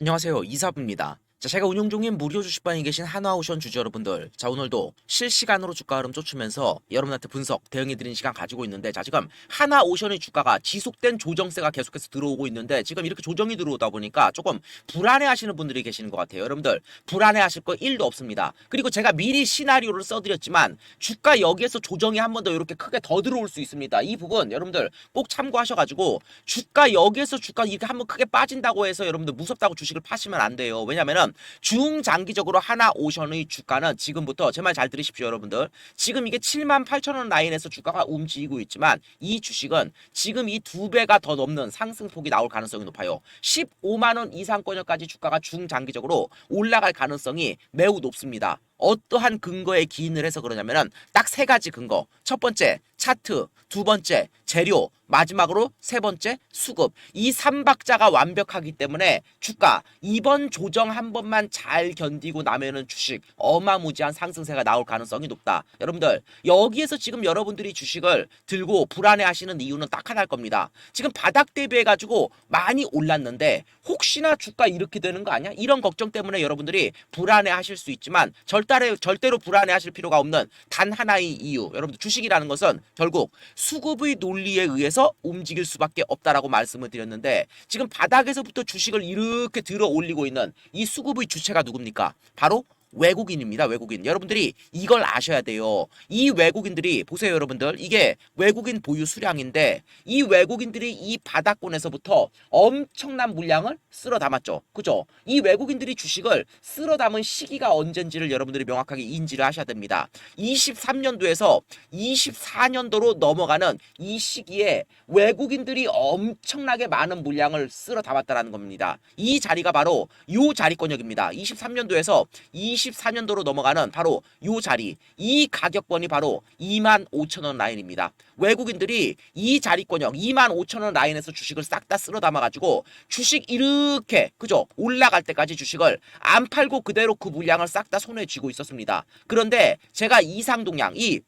안녕하세요. 이사부입니다. 자, 제가 운영 중인 무료 주식방에 계신 하나오션 주주 여러분들. 자, 오늘도 실시간으로 주가 흐름 쫓으면서 여러분한테 분석, 대응해드리는 시간 가지고 있는데, 자, 지금 하나오션의 주가가 지속된 조정세가 계속해서 들어오고 있는데, 지금 이렇게 조정이 들어오다 보니까 조금 불안해 하시는 분들이 계시는 것 같아요. 여러분들, 불안해 하실 거 1도 없습니다. 그리고 제가 미리 시나리오를 써드렸지만, 주가 여기에서 조정이 한 번 더 이렇게 크게 더 들어올 수 있습니다. 이 부분 여러분들 꼭 참고하셔가지고, 주가 여기에서 주가 이렇게 한번 크게 빠진다고 해서 여러분들 무섭다고 주식을 파시면 안 돼요. 왜냐면은 중장기적으로 하나오션의 주가는 지금부터 제 말 잘 들으십시오, 여러분들. 지금 이게 78,000원 라인에서 주가가 움직이고 있지만 이 주식은 지금 이 2배가 더 넘는 상승폭이 나올 가능성이 높아요. 15만 원 이상권역까지 주가가 중장기적으로 올라갈 가능성이 매우 높습니다. 어떠한 근거에 기인을 해서 그러냐면은 딱 세 가지 근거. 첫 번째, 차트. 두 번째, 재료. 마지막으로 세 번째, 수급. 이 3박자가 완벽하기 때문에 주가 이번 조정 한 번만 잘 견디고 나면은 주식 어마무지한 상승세가 나올 가능성이 높다. 여러분들, 여기에서 지금 여러분들이 주식을 들고 불안해 하시는 이유는 딱 하나일 겁니다. 지금 바닥 대비해 가지고 많이 올랐는데 혹시나 주가 이렇게 되는 거 아니야? 이런 걱정 때문에 여러분들이 불안해 하실 수 있지만 절대로 불안해 하실 필요가 없는 단 하나의 이유. 여러분들, 주식이라는 것은 결국 수급의 논리에 의해서 움직일 수밖에 없다라고 말씀을 드렸는데, 지금 바닥에서부터 주식을 이렇게 들어 올리고 있는 이 수급의 주체가 누굽니까? 바로 외국인입니다. 외국인. 여러분들이 이걸 아셔야 돼요. 이 외국인들이 보세요, 여러분들. 이게 외국인 보유 수량인데 이 외국인들이 이 바닥권에서부터 엄청난 물량을 쓸어 담았죠. 그죠? 이 외국인들이 주식을 쓸어 담은 시기가 언젠지를 여러분들이 명확하게 인지를 하셔야 됩니다. 23년도에서 24년도로 넘어가는 이 시기에 외국인들이 엄청나게 많은 물량을 쓸어 담았다는 겁니다. 이 자리가 바로 요 자리권역입니다. 23년도에서 24년도로 넘어가는 바로 요 자리, 이 가격권이 바로 25,000원 라인입니다. 외국인들이 이 자리권역 25,000원 라인에서 주식을 싹 다 쓸어 담아가지고 주식 이렇게 그죠? 올라갈 때까지 주식을 안 팔고 그대로 그 물량을 싹 다 손에 쥐고 있었습니다. 그런데 제가 이상동양, 이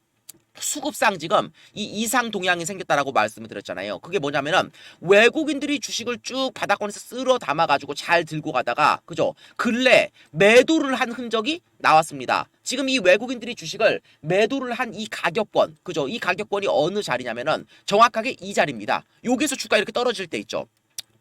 수급상 지금 이 이상 동향이 생겼다라고 말씀을 드렸잖아요. 그게 뭐냐면은 외국인들이 주식을 쭉 바닥권에서 쓸어 담아가지고 잘 들고 가다가 그죠? 근래 매도를 한 흔적이 나왔습니다. 지금 이 외국인들이 주식을 매도를 한 이 가격권, 그죠? 이 가격권이 어느 자리냐면은 정확하게 이 자리입니다. 여기서 주가 이렇게 떨어질 때 있죠.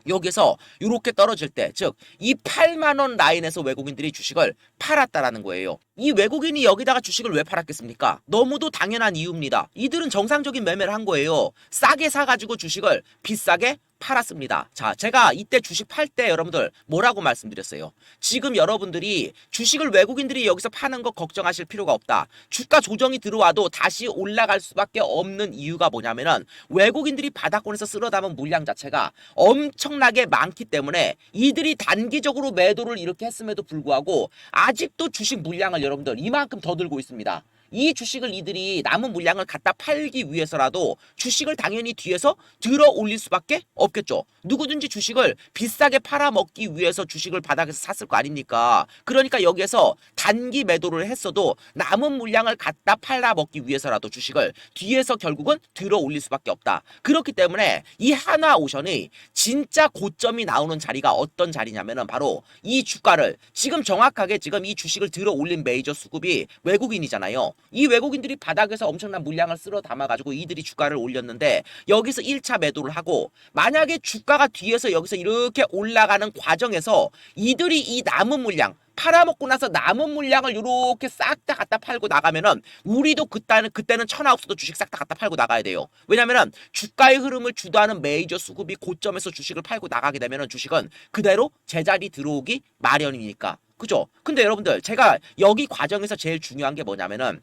여기서 이렇게 떨어질 때, 즉 이 8만 원 라인에서 외국인들이 주식을 팔았다라는 거예요. 이 외국인이 여기다가 주식을 왜 팔았겠습니까? 너무도 당연한 이유입니다. 이들은 정상적인 매매를 한 거예요. 싸게 사가지고 주식을 비싸게 팔았습니다. 자, 제가 이때 주식 팔 때 여러분들 뭐라고 말씀드렸어요? 지금 여러분들이 주식을 외국인들이 여기서 파는 거 걱정하실 필요가 없다. 주가 조정이 들어와도 다시 올라갈 수밖에 없는 이유가 뭐냐면은 외국인들이 바닥권에서 쓸어 담은 물량 자체가 엄청나게 많기 때문에 이들이 단기적으로 매도를 이렇게 했음에도 불구하고 아직도 주식 물량을 여러분들 이만큼 더 들고 있습니다. 이 주식을 이들이 남은 물량을 갖다 팔기 위해서라도 주식을 당연히 뒤에서 들어 올릴 수밖에 없겠죠. 누구든지 주식을 비싸게 팔아먹기 위해서 주식을 바닥에서 샀을 거 아닙니까? 그러니까 여기에서 단기 매도를 했어도 남은 물량을 갖다 팔아먹기 위해서라도 주식을 뒤에서 결국은 들어 올릴 수밖에 없다. 그렇기 때문에 이 하나오션의 진짜 고점이 나오는 자리가 어떤 자리냐면은 바로 이 주가를 지금 정확하게 지금 이 주식을 들어 올린 메이저 수급이 외국인이잖아요. 이 외국인들이 바닥에서 엄청난 물량을 쓸어 담아가지고 이들이 주가를 올렸는데 여기서 1차 매도를 하고 만약에 주가가 뒤에서 여기서 이렇게 올라가는 과정에서 이들이 이 남은 물량 팔아먹고 나서 남은 물량을 이렇게 싹 다 갖다 팔고 나가면은 우리도 그때는 천하 없어도 주식 싹 다 갖다 팔고 나가야 돼요. 왜냐면은 주가의 흐름을 주도하는 메이저 수급이 고점에서 주식을 팔고 나가게 되면은 주식은 그대로 제자리 들어오기 마련이니까. 그죠? 근데 여러분들 제가 여기 과정에서 제일 중요한 게 뭐냐면은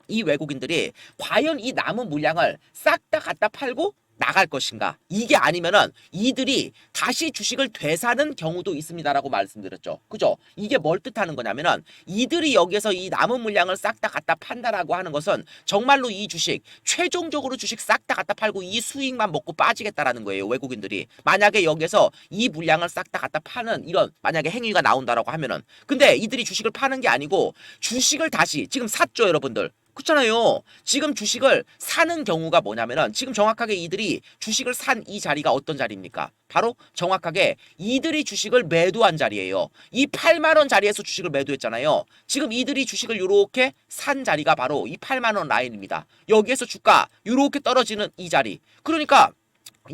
이 외국인들이 과연 이 남은 물량을 싹 다 갖다 팔고 나갈 것인가? 이게 아니면은 이들이 다시 주식을 되사는 경우도 있습니다라고 말씀드렸죠. 그죠? 이게 뭘 뜻하는 거냐면은 이들이 여기에서 이 남은 물량을 싹 다 갖다 판다라고 하는 것은 정말로 이 주식 최종적으로 주식 싹 다 갖다 팔고 이 수익만 먹고 빠지겠다라는 거예요. 외국인들이 만약에 여기에서 이 물량을 싹 다 갖다 파는 이런 만약에 행위가 나온다라고 하면은 근데 이들이 주식을 파는 게 아니고 주식을 다시 지금 샀죠, 여러분들. 그렇잖아요. 지금 주식을 사는 경우가 뭐냐면은 지금 정확하게 이들이 주식을 산 이 자리가 어떤 자리입니까? 바로 정확하게 이들이 주식을 매도한 자리예요. 이 8만 원 자리에서 주식을 매도했잖아요. 지금 이들이 주식을 이렇게 산 자리가 바로 이 8만 원 라인입니다. 여기에서 주가 이렇게 떨어지는 이 자리. 그러니까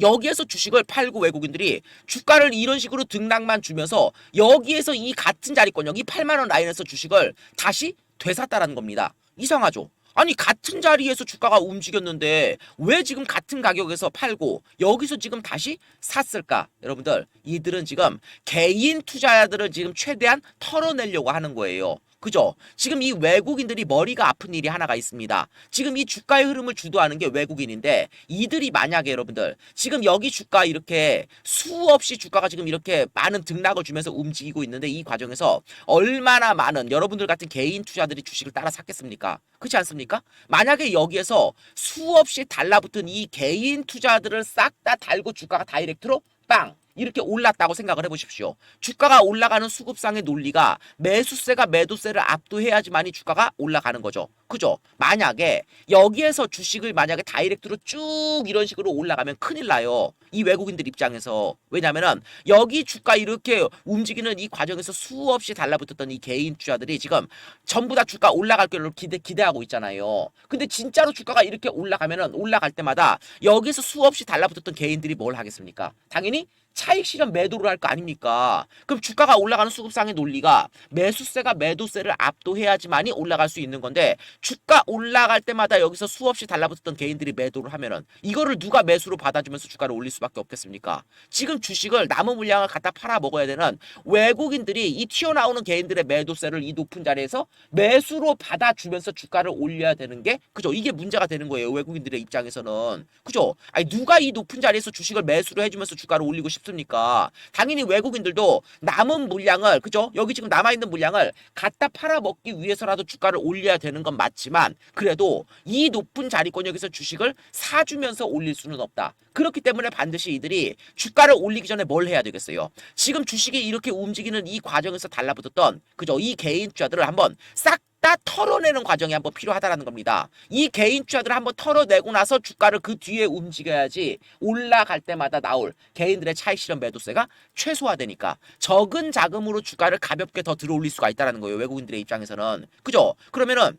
여기에서 주식을 팔고 외국인들이 주가를 이런 식으로 등락만 주면서 여기에서 이 같은 자리권역 이 8만 원 라인에서 주식을 다시 되샀다라는 겁니다. 이상하죠? 아니 같은 자리에서 주가가 움직였는데 왜 지금 같은 가격에서 팔고 여기서 지금 다시 샀을까? 여러분들 이들은 지금 개인 투자자들을 지금 최대한 털어내려고 하는 거예요. 그죠? 지금 이 외국인들이 머리가 아픈 일이 하나가 있습니다. 지금 이 주가의 흐름을 주도하는 게 외국인인데 이들이 만약에 여러분들 지금 여기 주가 이렇게 수없이 주가가 지금 이렇게 많은 등락을 주면서 움직이고 있는데 이 과정에서 얼마나 많은 여러분들 같은 개인 투자들이 주식을 따라 샀겠습니까? 그렇지 않습니까? 만약에 여기에서 수없이 달라붙은 이 개인 투자들을 싹 다 달고 주가가 다이렉트로 빵! 이렇게 올랐다고 생각을 해보십시오. 주가가 올라가는 수급상의 논리가 매수세가 매도세를 압도해야지만이 주가가 올라가는 거죠. 그죠? 만약에 여기에서 주식을 만약에 다이렉트로 쭉 이런 식으로 올라가면 큰일 나요. 이 외국인들 입장에서. 왜냐면은 여기 주가 이렇게 움직이는 이 과정에서 수없이 달라붙었던 이 개인 투자들이 지금 전부 다 주가 올라갈 거를 기대하고 있잖아요. 근데 진짜로 주가가 이렇게 올라가면은 올라갈 때마다 여기서 수없이 달라붙었던 개인들이 뭘 하겠습니까? 당연히 차익 실현 매도를 할 거 아닙니까? 그럼 주가가 올라가는 수급상의 논리가 매수세가 매도세를 압도해야지만이 올라갈 수 있는 건데 주가 올라갈 때마다 여기서 수없이 달라붙었던 개인들이 매도를 하면은 이거를 누가 매수로 받아주면서 주가를 올릴 수밖에 없겠습니까? 지금 주식을 남은 물량을 갖다 팔아 먹어야 되는 외국인들이 이 튀어나오는 개인들의 매도세를 이 높은 자리에서 매수로 받아주면서 주가를 올려야 되는 게 그죠? 이게 문제가 되는 거예요. 외국인들의 입장에서는. 그죠? 아니 누가 이 높은 자리에서 주식을 매수로 해주면서 주가를 올리고 싶습니까? 당연히 외국인들도 남은 물량을 그죠? 여기 지금 남아있는 물량을 갖다 팔아먹기 위해서라도 주가를 올려야 되는 건 맞지만 그래도 이 높은 자리권역에서 주식을 사주면서 올릴 수는 없다. 그렇기 때문에 반드시 이들이 주가를 올리기 전에 뭘 해야 되겠어요? 지금 주식이 이렇게 움직이는 이 과정에서 달라붙었던 그죠? 이 개인 투자들을 한번 싹 다 털어내는 과정이 한번 필요하다라는 겁니다. 이 개인 투자들을 한번 털어내고 나서 주가를 그 뒤에 움직여야지 올라갈 때마다 나올 개인들의 차익 실현 매도세가 최소화되니까 적은 자금으로 주가를 가볍게 더 들어올릴 수가 있다는 거예요. 외국인들의 입장에서는. 그죠? 그러면은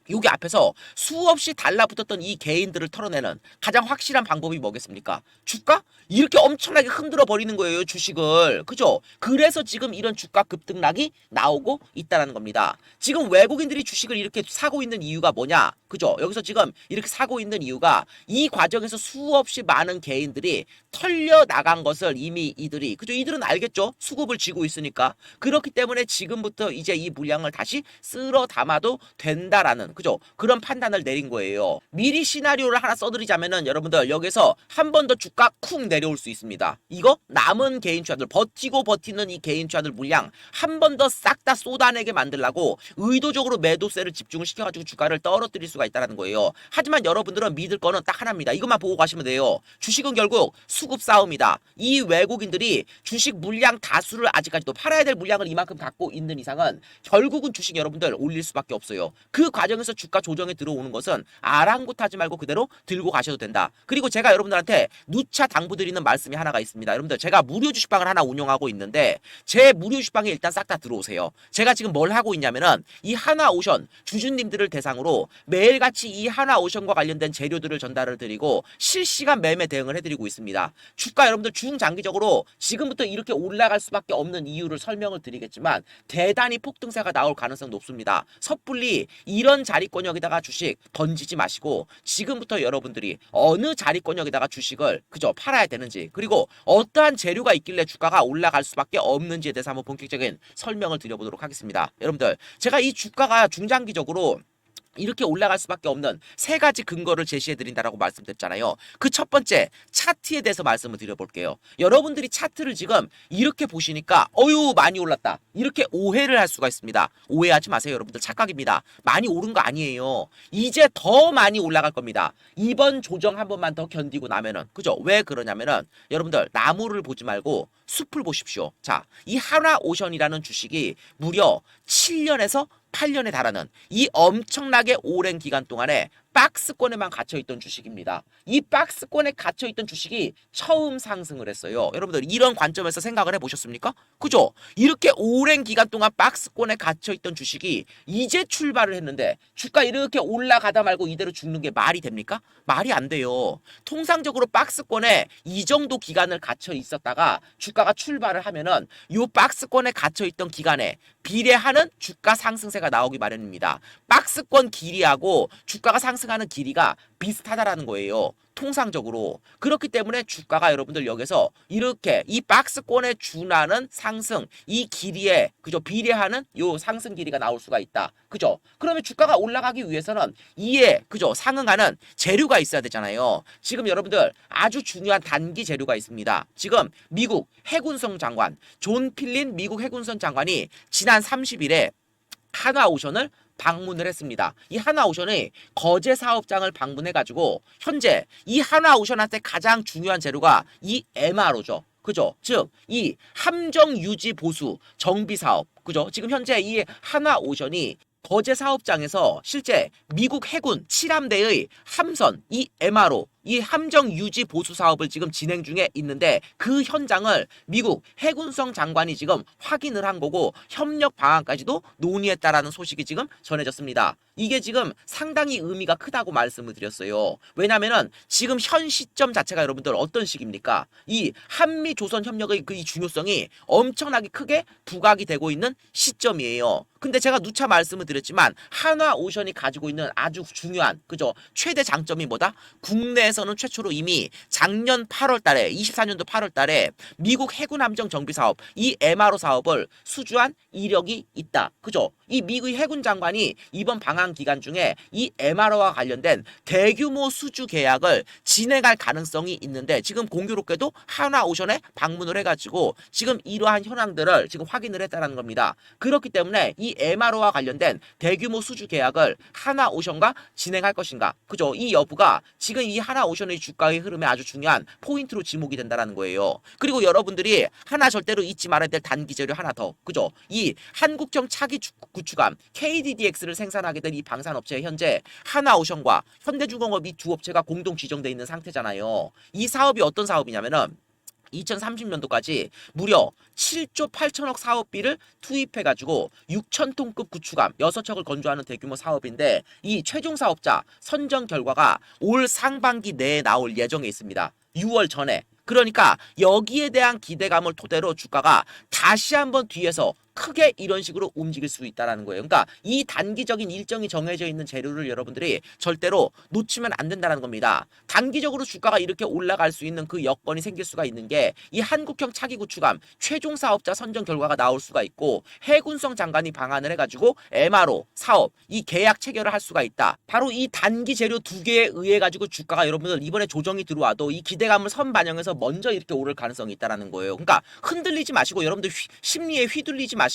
여기 앞에서 수없이 달라붙었던 이 개인들을 털어내는 가장 확실한 방법이 뭐겠습니까? 주가? 이렇게 엄청나게 흔들어 버리는 거예요, 주식을. 그죠? 그래서 지금 이런 주가 급등락이 나오고 있다는 겁니다. 지금 외국인들이 주식을 이렇게 사고 있는 이유가 뭐냐? 그죠? 여기서 지금 이렇게 사고 있는 이유가 이 과정에서 수없이 많은 개인들이 털려 나간 것을 이미 이들이 그죠? 이들은 알겠죠? 수급을 쥐고 있으니까. 그렇기 때문에 지금부터 이제 이 물량을 다시 쓸어 담아도 된다라는 그죠? 그런 판단을 내린 거예요. 미리 시나리오를 하나 써드리자면은 여러분들 여기서 한 번 더 주가 쿵 내려올 수 있습니다. 이거 남은 개인 투자들 버티고 버티는 이 개인 투자들 물량 한 번 더 싹 다 쏟아내게 만들라고 의도적으로 매도세를 집중을 시켜가지고 주가를 떨어뜨릴 수가 있다는 거예요. 하지만 여러분들은 믿을 거는 딱 하나입니다. 이것만 보고 가시면 돼요. 주식은 결국 수급 싸움이다. 이 외국인들이 주식 물량 다수를 아직까지도 팔아야 될 물량을 이만큼 갖고 있는 이상은 결국은 주식 여러분들 올릴 수밖에 없어요. 그 과정에서 주가 조정에 들어오는 것은 아랑곳하지 말고 그대로 들고 가셔도 된다. 그리고 제가 여러분들한테 누차 당부드리는 말씀이 하나가 있습니다. 여러분들 제가 무료 주식방을 하나 운영하고 있는데 제 무료 주식방에 일단 싹 다 들어오세요. 제가 지금 뭘 하고 있냐면은 이 하나오션 주주님들을 대상으로 매일같이 이 하나오션과 관련된 재료들을 전달을 드리고 실시간 매매 대응을 해드리고 있습니다. 주가 여러분들 중장기적으로 지금부터 이렇게 올라갈 수밖에 없는 이유를 설명을 드리겠지만 대단히 폭등세가 나올 가능성 높습니다. 섣불리 이런 자리권역에다가 주식 던지지 마시고 지금부터 여러분들이 어느 자리권역에다가 주식을 그저 팔아야 되는지 그리고 어떠한 재료가 있길래 주가가 올라갈 수밖에 없는지에 대해서 한번 본격적인 설명을 드려보도록 하겠습니다. 여러분들 제가 이 주가가 중장기적으로 이렇게 올라갈 수밖에 없는 세 가지 근거를 제시해드린다라고 말씀드렸잖아요. 그 첫 번째 차트에 대해서 말씀을 드려볼게요. 여러분들이 차트를 지금 이렇게 보시니까 어유 많이 올랐다 이렇게 오해를 할 수가 있습니다. 오해하지 마세요. 여러분들 착각입니다. 많이 오른 거 아니에요. 이제 더 많이 올라갈 겁니다. 이번 조정 한 번만 더 견디고 나면은 그죠? 왜 그러냐면은 여러분들 나무를 보지 말고 숲을 보십시오. 자, 이 한화오션이라는 주식이 무려 7년에서 8년에 달하는 이 엄청나게 오랜 기간 동안에 박스권에만 갇혀있던 주식입니다. 이 박스권에 갇혀있던 주식이 처음 상승을 했어요. 여러분들 이런 관점에서 생각을 해보셨습니까? 그죠? 이렇게 오랜 기간 동안 박스권에 갇혀있던 주식이 이제 출발을 했는데 주가 이렇게 올라가다 말고 이대로 죽는 게 말이 됩니까? 말이 안 돼요. 통상적으로 박스권에 이 정도 기간을 갇혀 있었다가 주가가 출발을 하면은 요 박스권에 갇혀있던 기간에 비례하는 주가 상승세가 나오기 마련입니다. 박스권 길이하고 주가가 상승하는 길이가 비슷하다라는 거예요. 통상적으로. 그렇기 때문에 주가가 여러분들 여기서 이렇게 이 박스권에 준하는 상승, 이 길이에 그죠 비례하는 요 상승 길이가 나올 수가 있다. 그죠? 그러면 주가가 올라가기 위해서는 이에 그죠 상응하는 재료가 있어야 되잖아요. 지금 여러분들 아주 중요한 단기 재료가 있습니다. 지금 미국 해군성 장관 존 필린 미국 해군성 장관이 지난 30일에 한화오션을 방문을 했습니다. 이 한화오션의 거제 사업장을 방문해가지고 현재 이 한화오션한테 가장 중요한 재료가 이 MRO죠. 그죠? 즉, 이 함정 유지 보수 정비 사업. 그죠? 지금 현재 이 한화오션이 거제 사업장에서 실제 미국 해군 7함대의 함선, 이 MRO, 이 함정 유지 보수 사업을 지금 진행 중에 있는데 그 현장을 미국 해군성 장관이 지금 확인을 한 거고 협력 방안까지도 논의했다라는 소식이 지금 전해졌습니다. 이게 지금 상당히 의미가 크다고 말씀을 드렸어요. 왜냐면은 지금 현 시점 자체가 여러분들 어떤 시기입니까? 이 한미 조선 협력의 그 이 중요성이 엄청나게 크게 부각이 되고 있는 시점이에요. 근데 제가 누차 말씀을 드렸지만 한화오션이 가지고 있는 아주 중요한 그죠 최대 장점이 뭐다? 국내에서는 최초로 이미 작년 8월 달에 24년도 8월 달에 미국 해군 함정 정비 사업 이 MRO 사업을 수주한 이력이 있다. 그죠? 이 미국 해군 장관이 이번 방한 기간 중에 이 MRO와 관련된 대규모 수주 계약을 진행할 가능성이 있는데 지금 공교롭게도 한화오션에 방문을 해가지고 지금 이러한 현황들을 지금 확인을 했다는 겁니다. 그렇기 때문에 이 MRO와 관련된 대규모 수주 계약을 한화오션과 진행할 것인가? 그죠? 이 여부가 지금 이 한화오션의 주가의 흐름에 아주 중요한 포인트로 지목이 된다는 거예요. 그리고 여러분들이 하나 절대로 잊지 말아야 될 단기 재료 하나 더. 그죠? 이 한국형 차기 구축함 KDDX를 생산하게 된 이 방산업체에 현재 한화오션과 현대중공업 이 두 업체가 공동 지정돼 있는 상태잖아요. 이 사업이 어떤 사업이냐면은 2030년도까지 무려 7조 8천억 사업비를 투입해가지고 6,000톤급 구축함 6척을 건조하는 대규모 사업인데 이 최종 사업자 선정 결과가 올 상반기 내에 나올 예정에 있습니다. 6월 전에. 그러니까 여기에 대한 기대감을 토대로 주가가 다시 한번 뒤에서 크게 이런 식으로 움직일 수 있다는 거예요. 그러니까 이 단기적인 일정이 정해져 있는 재료를 여러분들이 절대로 놓치면 안 된다는 겁니다. 단기적으로 주가가 이렇게 올라갈 수 있는 그 여건이 생길 수가 있는 게 이 한국형 차기 구축함 최종 사업자 선정 결과가 나올 수가 있고 해군성 장관이 방한을 해가지고 MRO 사업 이 계약 체결을 할 수가 있다. 바로 이 단기 재료 두 개에 의해 가지고 주가가 여러분들 이번에 조정이 들어와도 이 기대감을 선반영해서 먼저 이렇게 오를 가능성이 있다는 거예요. 그러니까 흔들리지 마시고 여러분들 심리에 휘둘리지 마시고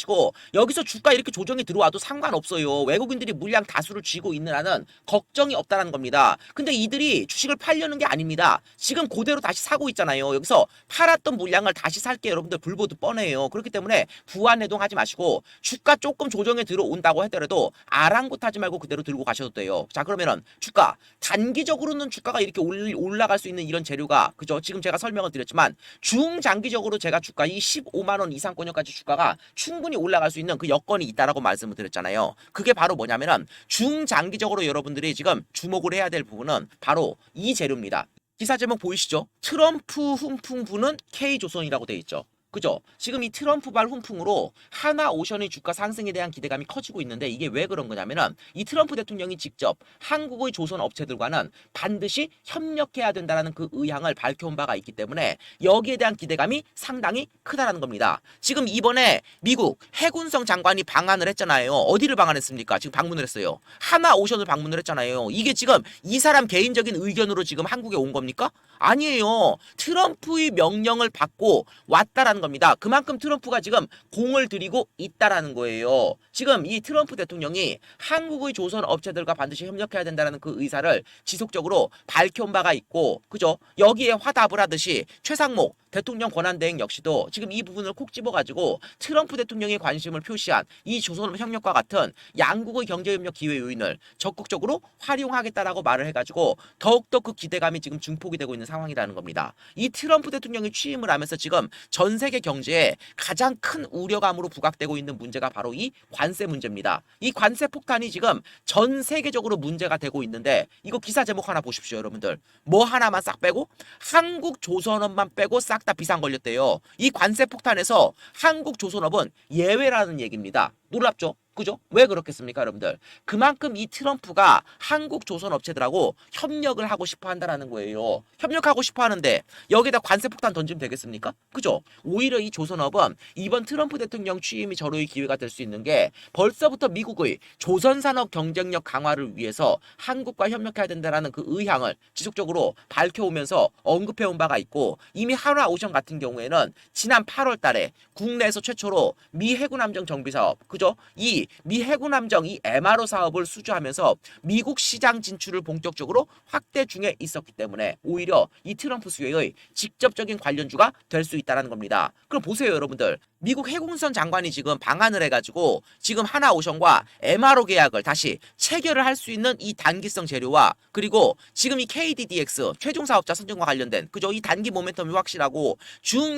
여기서 주가 이렇게 조정이 들어와도 상관없어요. 외국인들이 물량 다수를 쥐고 있는 한은 걱정이 없다는 겁니다. 근데 이들이 주식을 팔려는 게 아닙니다. 지금 그대로 다시 사고 있잖아요. 여기서 팔았던 물량을 다시 살게 여러분들 불보듯 뻔해요. 그렇기 때문에 부안해동하지 마시고 주가 조금 조정에 들어온다고 하더라도 아랑곳하지 말고 그대로 들고 가셔도 돼요. 자 그러면은 주가 단기적으로는 주가가 이렇게 올라갈 수 있는 이런 재료가 그죠? 지금 제가 설명을 드렸지만 중장기적으로 제가 주가 이 15만 원 이상권역까지 주가가 충분히 올라갈 수 있는 그 여건이 있다라고 말씀을 드렸잖아요. 그게 바로 뭐냐면은 중장기적으로 여러분들이 지금 주목을 해야 될 부분은 바로 이 재료입니다. 기사 제목 보이시죠? 트럼프 훈풍 부는 K조선이라고 돼 있죠. 그죠? 지금 이 트럼프발 훈풍으로 한화오션의 주가 상승에 대한 기대감이 커지고 있는데 이게 왜 그런 거냐면은 이 트럼프 대통령이 직접 한국의 조선 업체들과는 반드시 협력해야 된다라는 그 의향을 밝혀온 바가 있기 때문에 여기에 대한 기대감이 상당히 크다라는 겁니다. 지금 이번에 미국 해군성 장관이 방한을 했잖아요. 어디를 방한했습니까? 지금 방문을 했어요. 한화오션을 방문을 했잖아요. 이게 지금 이 사람 개인적인 의견으로 지금 한국에 온 겁니까? 아니에요. 트럼프의 명령을 받고 왔다라는 겁니다. 그만큼 트럼프가 지금 공을 들이고 있다라는 거예요. 지금 이 트럼프 대통령이 한국의 조선 업체들과 반드시 협력해야 된다는 그 의사를 지속적으로 밝혀온 바가 있고, 그죠? 여기에 화답을 하듯이 최상목 대통령 권한대행 역시도 지금 이 부분을 콕 집어가지고 트럼프 대통령의 관심을 표시한 이 조선업 협력과 같은 양국의 경제협력 기회 요인을 적극적으로 활용하겠다라고 말을 해가지고 더욱더 그 기대감이 지금 증폭이 되고 있는 상황이라는 겁니다. 이 트럼프 대통령이 취임을 하면서 지금 전 세계 경제에 가장 큰 우려감으로 부각되고 있는 문제가 바로 이 관세 문제입니다. 이 관세 폭탄이 지금 전 세계적으로 문제가 되고 있는데 이거 기사 제목 하나 보십시오, 여러분들. 뭐 하나만 싹 빼고 한국 조선업만 빼고 싹 다 비상 걸렸대요. 이 관세 폭탄에서 한국 조선업은 예외라는 얘기입니다. 놀랍죠? 그죠? 왜 그렇겠습니까, 여러분들? 그만큼 이 트럼프가 한국 조선 업체들하고 협력을 하고 싶어 한다라는 거예요. 협력하고 싶어 하는데 여기다 관세 폭탄 던지면 되겠습니까? 그죠? 오히려 이 조선업은 이번 트럼프 대통령 취임이 절호의 기회가 될 수 있는 게 벌써부터 미국의 조선산업 경쟁력 강화를 위해서 한국과 협력해야 된다라는 그 의향을 지속적으로 밝혀오면서 언급해온 바가 있고 이미 한화오션 같은 경우에는 지난 8월 달에 국내에서 최초로 미 해군함정 정비 사업, 그죠? 이 미 해군함정 이 MRO 사업을 수주하면서 미국 시장 진출을 본격적으로 확대 중에 있었기 때문에 오히려 이 트럼프 수혜의 직접적인 관련주가 될 수 있다는 겁니다. 그럼 보세요, 여러분들. 미국 해군선 장관이 지금 방한을 해가지고 지금 하나오션과 MRO 계약을 다시 체결을 할 수 있는 이 단기성 재료와 그리고 지금 이 KDDX 최종 사업자 선정과 관련된 그죠? 이 단기 모멘텀이 확실하고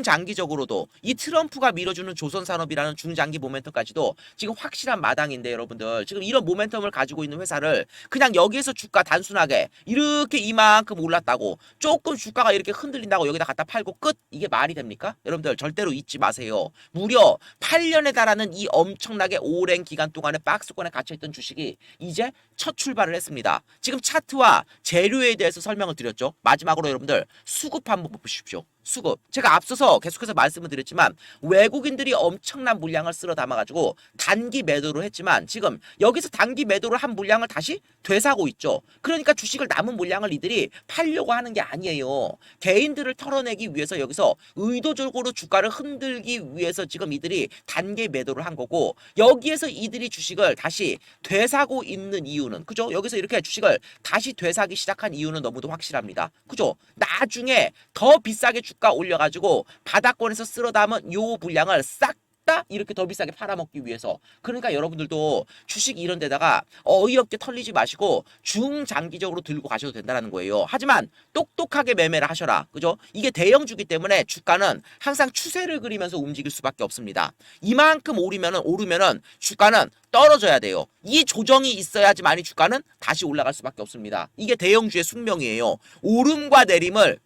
중장기적으로도 이 트럼프가 밀어주는 조선산업이라는 중장기 모멘텀까지도 지금 확실한 마당인데 여러분들 지금 이런 모멘텀을 가지고 있는 회사를 그냥 여기에서 주가 단순하게 이렇게 이만큼 올랐다고 조금 주가가 이렇게 흔들린다고 여기다 갖다 팔고 끝? 이게 말이 됩니까? 여러분들 절대로 잊지 마세요. 무려 8년에 달하는 이 엄청나게 오랜 기간 동안에 박스권에 갇혀있던 주식이 이제 첫 출발을 했습니다. 지금 차트와 재료에 대해서 설명을 드렸죠. 마지막으로 여러분들 수급 한번 보십시오. 수급. 제가 앞서서 계속해서 말씀을 드렸지만 외국인들이 엄청난 물량을 쓸어 담아가지고 단기 매도를 했지만 지금 여기서 단기 매도를 한 물량을 다시 되사고 있죠. 그러니까 주식을 남은 물량을 이들이 팔려고 하는 게 아니에요. 개인들을 털어내기 위해서 여기서 의도적으로 주가를 흔들기 위해서 지금 이들이 단기 매도를 한 거고 여기에서 이들이 주식을 다시 되사고 있는 이유는 그죠? 여기서 이렇게 주식을 다시 되사기 시작한 이유는 너무도 확실합니다. 그죠? 나중에 더 비싸게 주가 올려가지고 바닥권에서 쓸어 담은 요 물량을 싹 다 이렇게 더 비싸게 팔아먹기 위해서. 그러니까 여러분들도 주식 이런 데다가 어이없게 털리지 마시고 중장기적으로 들고 가셔도 된다는 거예요. 하지만 똑똑하게 매매를 하셔라. 그죠? 이게 대형주기 때문에 주가는 항상 추세를 그리면서 움직일 수밖에 없습니다. 이만큼 오르면은 주가는 떨어져야 돼요. 이 조정이 있어야지만이 주가는 다시 올라갈 수밖에 없습니다. 이게 대형주의 숙명이에요. 오름과 내림을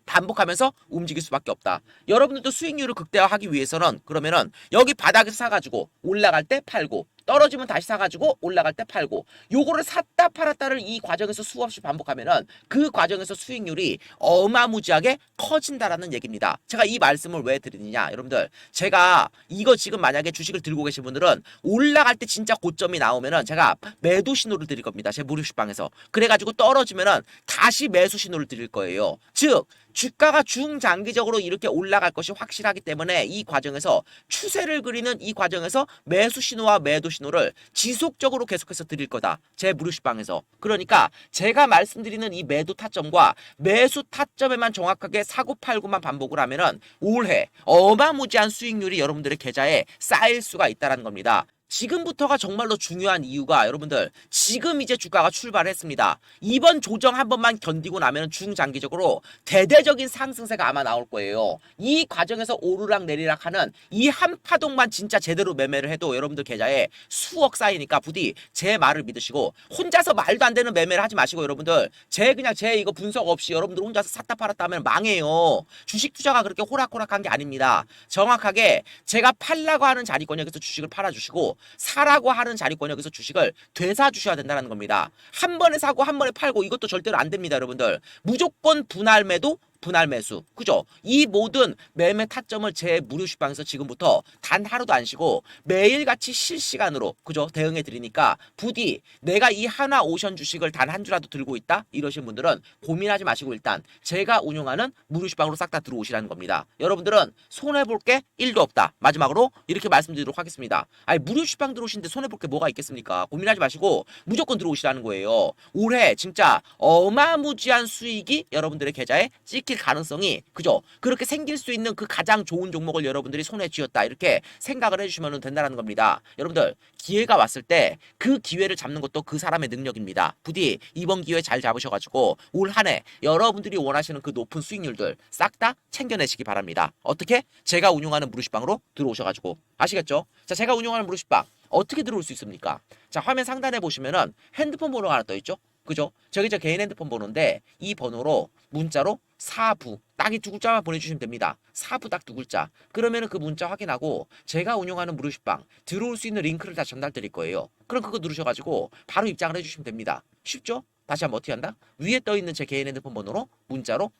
반복하면서 움직일 수밖에 없다. 여러분들도 수익률을 극대화하기 위해서는 그러면은 여기 바닥에서 사가지고 올라갈 때 팔고 떨어지면 다시 사가지고 올라갈 때 팔고 요거를 샀다 팔았다를 이 과정에서 수없이 반복하면은 그 과정에서 수익률이 어마무지하게 커진다라는 얘기입니다. 제가 이 말씀을 왜 드리느냐 여러분들 제가 이거 지금 만약에 주식을 들고 계신 분들은 올라갈 때 진짜 고점이 나오면은 제가 매도 신호를 드릴 겁니다. 제 무료 식방에서 그래가지고 떨어지면은 다시 매수 신호를 드릴 거예요. 즉 주가가 중장기적으로 이렇게 올라갈 것이 확실하기 때문에 이 과정에서 추세를 그리는 이 과정에서 매수 신호와 매도 신호를 지속적으로 계속해서 드릴 거다. 제 무료 식방에서. 그러니까 제가 말씀드리는 이 매도 타점과 매수 타점에만 정확하게 사고 팔고만 반복을 하면은 올해 어마무지한 수익률이 여러분들의 계좌에 쌓일 수가 있다는 겁니다. 지금부터가 정말로 중요한 이유가 여러분들 지금 이제 주가가 출발했습니다. 이번 조정 한 번만 견디고 나면 중장기적으로 대대적인 상승세가 아마 나올 거예요. 이 과정에서 오르락 내리락 하는 이 한 파동만 진짜 제대로 매매를 해도 여러분들 계좌에 수억 쌓이니까 부디 제 말을 믿으시고 혼자서 말도 안 되는 매매를 하지 마시고 여러분들 제 이거 분석 없이 여러분들 혼자서 샀다 팔았다 하면 망해요. 주식 투자가 그렇게 호락호락한 게 아닙니다. 정확하게 제가 팔라고 하는 자리권역에서 주식을 팔아주시고 사라고 하는 자리권역에서 주식을 되사 주셔야 된다는 겁니다. 한 번에 사고 한 번에 팔고 이것도 절대로 안 됩니다, 여러분들. 무조건 분할 매도 분할 매수. 그죠? 이 모든 매매 타점을 제 무료 식방에서 지금부터 단 하루도 안 쉬고 매일같이 실시간으로 그죠? 대응해 드리니까 부디 내가 이 하나오션 주식을 단 한 주라도 들고 있다? 이러신 분들은 고민하지 마시고 일단 제가 운영하는 무료 식방으로 싹 다 들어오시라는 겁니다. 여러분들은 손해볼 게 1도 없다. 마지막으로 이렇게 말씀드리도록 하겠습니다. 아니 무료 식방 들어오시는데 손해볼 게 뭐가 있겠습니까? 고민하지 마시고 무조건 들어오시라는 거예요. 올해 진짜 어마무지한 수익이 여러분들의 계좌에 찍힐 먹힐 가능성이 그죠? 그렇게 생길 수 있는 그 가장 좋은 종목을 여러분들이 손에 쥐었다 이렇게 생각을 해주시면 된다는 겁니다. 여러분들 기회가 왔을 때 그 기회를 잡는 것도 그 사람의 능력입니다. 부디 이번 기회 잘 잡으셔가지고 올 한 해 여러분들이 원하시는 그 높은 수익률들 싹 다 챙겨내시기 바랍니다. 어떻게? 제가 운영하는 무료식빵으로 들어오셔가지고 아시겠죠? 자, 제가 운영하는 무료식빵 어떻게 들어올 수 있습니까? 자, 화면 상단에 보시면은 핸드폰 번호가 하나 떠있죠? 그죠? 저기 제 개인 핸드폰 번호인데 이 번호로 문자로 사부 딱 이 두 글자만 보내주시면 됩니다. 사부 딱 두 글자. 그러면은 그 문자 확인하고 제가 운영하는 무료식빵 들어올 수 있는 링크를 다 전달 드릴 거예요. 그럼 그거 누르셔가지고 바로 입장을 해주시면 됩니다. 쉽죠? 다시 한번 어떻게 한다? 위에 떠있는 제 개인 핸드폰 번호로 문자로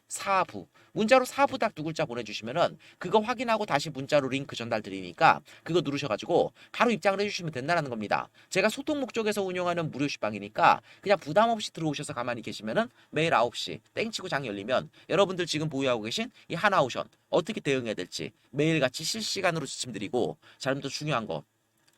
사부 딱 두 글자 보내주시면은 그거 확인하고 다시 문자로 링크 전달 드리니까 그거 누르셔가지고 바로 입장을 해주시면 된다는 겁니다. 제가 소통 목적에서 운영하는 무료 식빵이니까 그냥 부담 없이 들어오셔서 가만히 계시면은 매일 9시 땡치고 장 열리면 여러분들 지금 보유하고 계신 이 하나오션 어떻게 대응해야 될지 매일같이 실시간으로 지침드리고 자, 그럼 또 중요한 거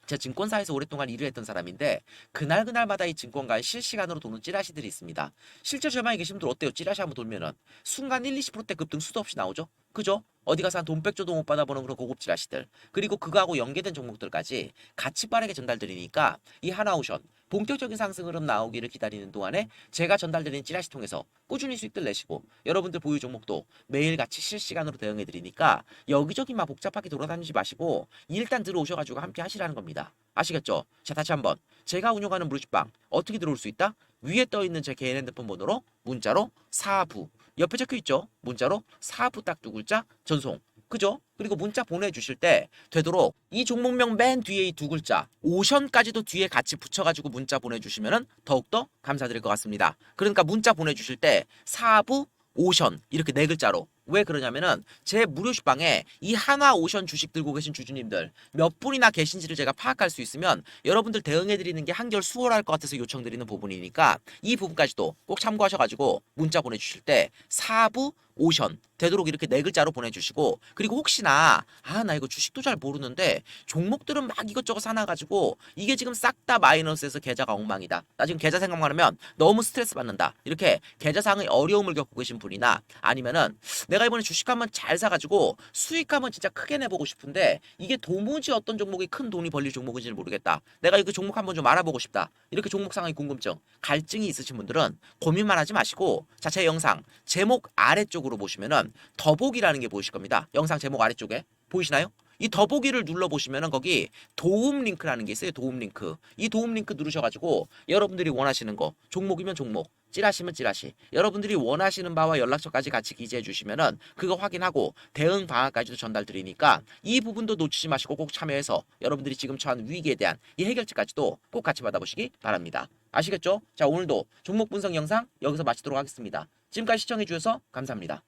제가 증권사에서 오랫동안 일을 했던 사람인데 그날마다 이 증권가에 실시간으로 도는 찌라시들이 있습니다. 실제 전망에 계신 분들 어때요? 찌라시 한번 돌면은 순간 1, 20%대 급등 수도 없이 나오죠? 그죠? 어디 가서 한 돈 백조도 못 받아보는 그런 고급 찌라시들 그리고 그거하고 연계된 종목들까지 같이 빠르게 전달드리니까 이 하나오션 본격적인 상승 흐름 나오기를 기다리는 동안에 제가 전달드리는 찌라시 통해서 꾸준히 수익들 내시고 여러분들 보유 종목도 매일같이 실시간으로 대응해드리니까 여기저기 막 복잡하게 돌아다니지 마시고 일단 들어오셔가지고 함께 하시라는 겁니다. 아시겠죠? 자, 다시 한번 제가 운영하는 무료식빵 어떻게 들어올 수 있다? 위에 떠있는 제 개인 핸드폰 번호로 문자로 사부 옆에 적혀있죠? 문자로 사부 딱 두 글자 전송 그죠? 그리고 문자 보내주실 때 되도록 이 종목명 맨 뒤에 이 두 글자 오션까지도 뒤에 같이 붙여가지고 문자 보내주시면 더욱더 감사드릴 것 같습니다. 그러니까 문자 보내주실 때 사부 오션 이렇게 네 글자로 왜 그러냐면은 제 무료식빵에 이 하나오션 주식 들고 계신 주주님들 몇 분이나 계신지를 제가 파악할 수 있으면 여러분들 대응해드리는 게 한결 수월할 것 같아서 요청드리는 부분이니까 이 부분까지도 꼭 참고하셔가지고 문자 보내주실 때 사부 오션 되도록 이렇게 네 글자로 보내주시고 그리고 혹시나 나 이거 주식도 잘 모르는데 종목들은 막 이것저것 사놔가지고 이게 지금 싹 다 마이너스에서 계좌가 엉망이다. 나 지금 계좌 생각만 하면 너무 스트레스 받는다. 이렇게 계좌상의 어려움을 겪고 계신 분이나 아니면은 내가 이번에 주식 한번 잘 사가지고 수익 한번 진짜 크게 내보고 싶은데 이게 도무지 어떤 종목이 큰 돈이 벌릴 종목인지를 모르겠다. 내가 이거 종목 한번 좀 알아보고 싶다. 이렇게 종목 상의 궁금증, 갈증이 있으신 분들은 고민만 하지 마시고 자, 제 영상 제목 아래쪽으로 보시면은 더보기라는 게 보이실 겁니다. 영상 제목 아래쪽에 보이시나요? 이 더보기를 눌러보시면은 거기 도움 링크라는 게 있어요. 도움 링크. 이 도움 링크 누르셔가지고 여러분들이 원하시는 거 종목이면 종목 찌라시면 찌라시 여러분들이 원하시는 바와 연락처까지 같이 기재해 주시면은 그거 확인하고 대응 방안까지도 전달 드리니까 이 부분도 놓치지 마시고 꼭 참여해서 여러분들이 지금 처한 위기에 대한 이 해결책까지도 꼭 같이 받아보시기 바랍니다. 아시겠죠? 자, 오늘도 종목 분석 영상 여기서 마치도록 하겠습니다. 지금까지 시청해 주셔서 감사합니다.